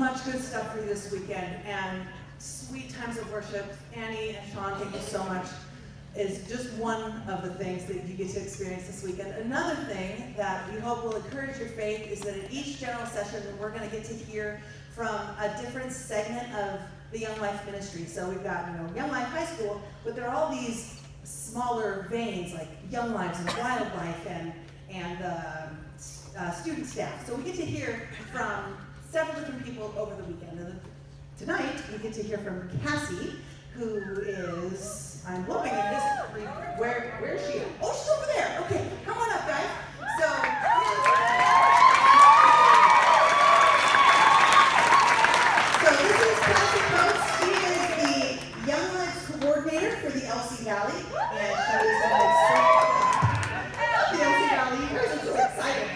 much good stuff for you this weekend, and sweet times of worship. Annie and Sean, thank you so much, is just one of the things that you get to experience this weekend. Another thing that we hope will encourage your faith is that in each general session, we're going to get to hear from a different segment of the Young Life ministry. So we've got, Young Life High School, but there are all these smaller veins like Young Lives and Wildlife and student staff. So we get to hear from several different people over the weekend. And tonight, we get to hear from Cassie, who is, I'm looking at this, where is she? Oh, she's over there. Okay, come on up, guys. So this is Cassie Coats. She is the Young Lives coordinator for the LC Valley, and she is the LC Valley. You guys are so excited.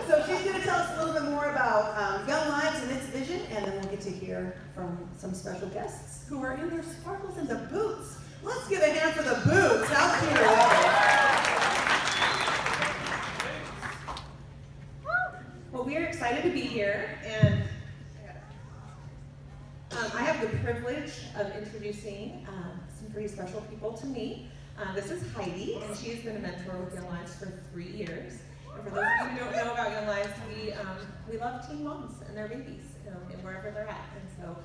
So she's going to tell us a little bit more about Young Lives and its vision, and then we'll get to hear from some special guests who are in their sparkles and the boots. Let's give a hand for the boots. How cute are they? Well, we are excited to be here, and I have the privilege of introducing some pretty special people to me. This is Heidi, and she has been a mentor with Young Lives for 3 years. And for those of you who don't know about Young Lives, we love teen moms and their babies, and wherever they're at. And so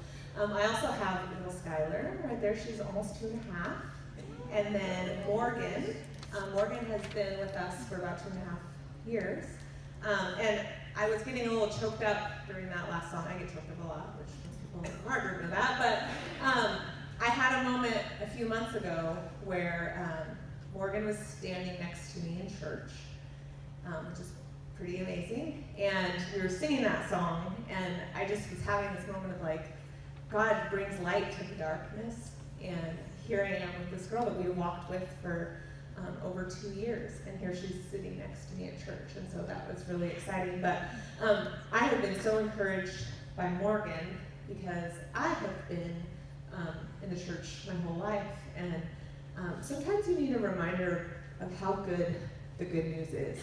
I also have little Skyler right there. She's almost 2.5. And then Morgan. Morgan has been with us for about 2.5 years. And I was getting a little choked up during that last song. I get choked up a lot, which most people aren't know that. But I had a moment a few months ago where Morgan was standing next to me in church, which is pretty amazing. And we were singing that song, and I just was having this moment of like, God brings light to the darkness. And here I am with this girl that we walked with for over 2 years, and here she's sitting next to me at church, and so that was really exciting. But I have been so encouraged by Morgan because I have been in the church my whole life, and sometimes you need a reminder of how good the good news is.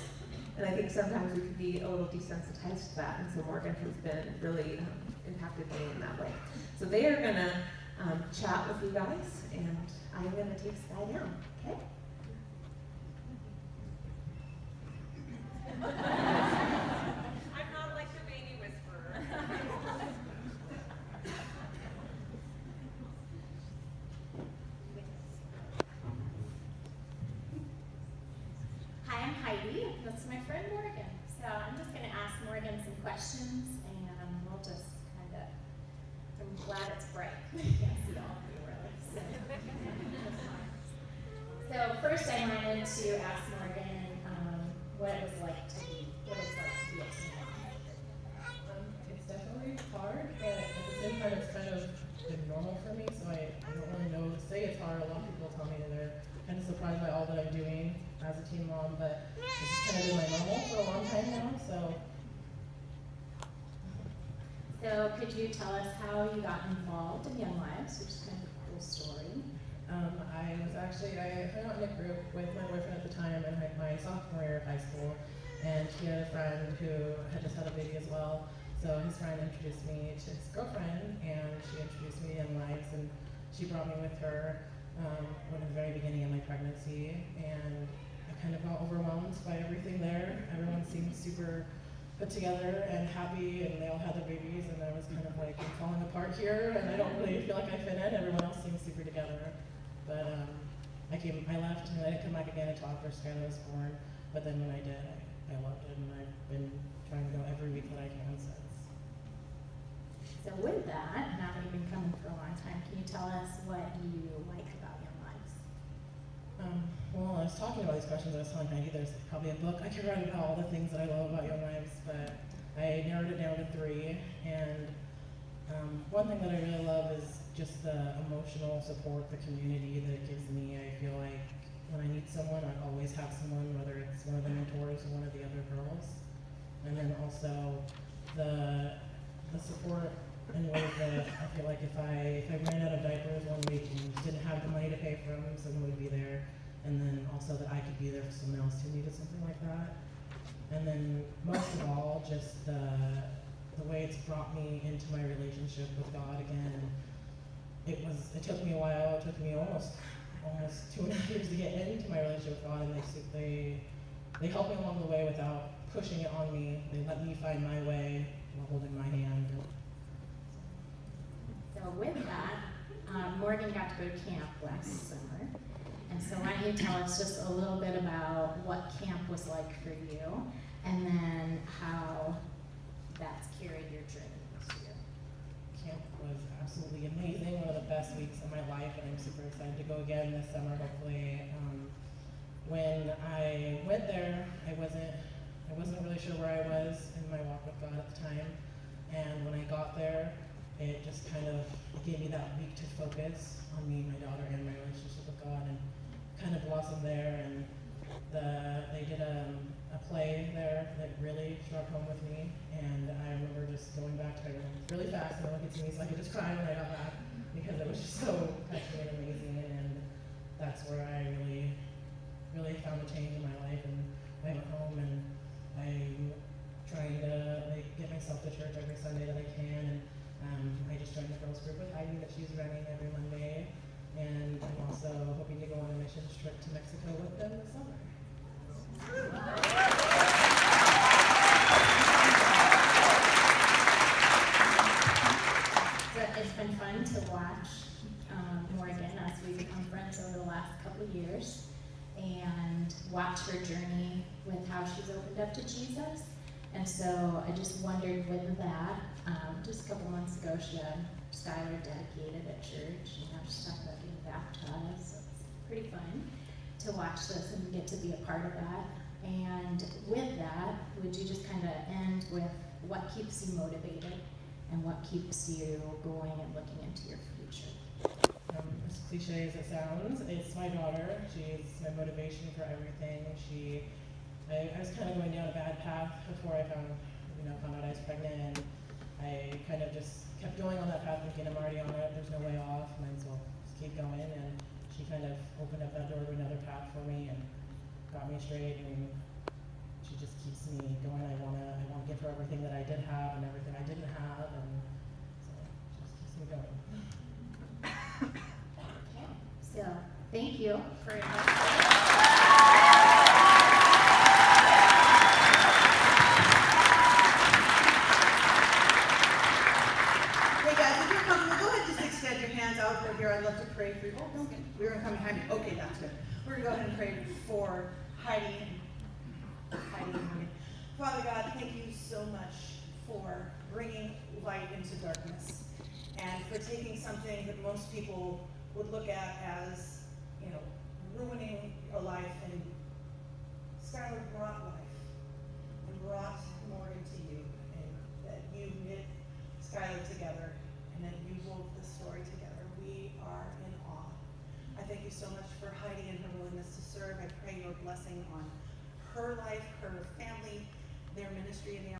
And I think sometimes we can be a little desensitized to that, and so Morgan has been really impacted me in that way. So they are going to chat with you guys, and I'm going to take Sky down, okay? I'm not like the baby whisperer. Hi, I'm Heidi. That's my friend Morgan. So I'm just going to ask Morgan some questions, and we'll just kind of, I'm glad it's bright. I can't see all of you really. So first I wanted to ask Morgan what it was like to be a teen mom. It's definitely hard, but at the same time it's kind of been normal for me, so I don't really know to say it's hard. A lot of people tell me that they're kind of surprised by all that I'm doing as a teen mom, but it's kind of been my normal for a long time now, so. So could you tell us how you got involved in Young Lives, which is kind of a cool story? I hung out in a group with my boyfriend at the time in my sophomore year of high school, and he had a friend who had just had a baby as well. So his friend introduced me to his girlfriend, and she introduced me to Young Lives, and she brought me with her at the very beginning of my pregnancy, and I kind of got overwhelmed by everything there. Everyone seemed super put together and happy, and they all had their babies, and I was kind of like, I'm falling apart here, and I don't really feel like I fit in. Everyone else seems super together. But I left, and I didn't come back again until after Skyler was born. But then when I did, I loved it, and I've been trying to go every week that I can since. So with that, now that you've been coming for a long time, can you tell us what you like about Young Lives? Well, I was talking about these questions, I was telling Heidi there's probably a book I could write about all the things that I love about Young Lives, but I narrowed it down to 3. And one thing that I really love is just the emotional support, the community that it gives me. I feel like when I need someone, I always have someone, whether it's one of the mentors or one of the other girls. And then also the support in ways that I feel like if I ran out of diapers one week and didn't have the money to pay for them, someone would be there. And then also that I could be there for someone else who needed something like that. And then most of all, just the the way it's brought me into my relationship with God again. And it took me a while. It took me almost 2.5 years to get into my relationship with God, and they helped me along the way without pushing it on me. They let me find my way while holding my hand. So with that, Morgan got to go to camp last summer. And so why don't you tell us just a little bit about what camp was like for you, and then how that's carried your journey this year. Camp was absolutely amazing, one of the best weeks of my life, and I'm super excited to go again this summer, hopefully. When I went there, I wasn't really sure where I was in my walk with God at the time, and when I got there, it just kind of gave me that week to focus on me, my daughter, and my relationship with God, and kind of blossomed there. And they did a play there that really struck home with me, and I remember just going back to it really fast, and look at me so I could just cry when I got back, because it was just so touching and amazing. And that's where I really found a change in my life. And I went home, and I'm trying to get myself to church every Sunday that I can. And I just joined the girls group with Heidi that she's running every Monday. And I'm also hoping to go on a missions trip to Mexico with them this summer. So it's been fun to watch Morgan as we become friends over the last couple of years, and watch her journey with how she's opened up to Jesus. And so I just wondered with that, just a couple months ago she had Skyler dedicated at church, and now she's talking about getting baptized, so it's pretty fun to watch this and get to be a part of that. And with that, would you just kind of end with what keeps you motivated and what keeps you going and looking into your future? As cliche as it sounds, it's my daughter. She's my motivation for everything. I was kind of going down a bad path before I found out I was pregnant, and I kind of just kept going on that path thinking I'm already on it, there's no way off, might as well just keep going. And she kind of opened up that door to another path for me and got me straight, and she just keeps me going. I wanna give her everything that I did have and everything I didn't have, and so she just keeps me going. Okay, so thank you for your out over here. I'd love to pray for you. Oh, okay. We're going to come behind you. Okay, that's good. We're going to go ahead and pray for Heidi. Heidi and Morgan. Father God, thank you so much for bringing light into darkness, and for taking something that most people would look at as, ruining a life, and Skyler brought life and brought Morgan to you, and that you knit Skyler together, and that you wove this story together. We are in awe. I thank you so much for Heidi and her willingness to serve. I pray your blessing on her life, her family, their ministry, and the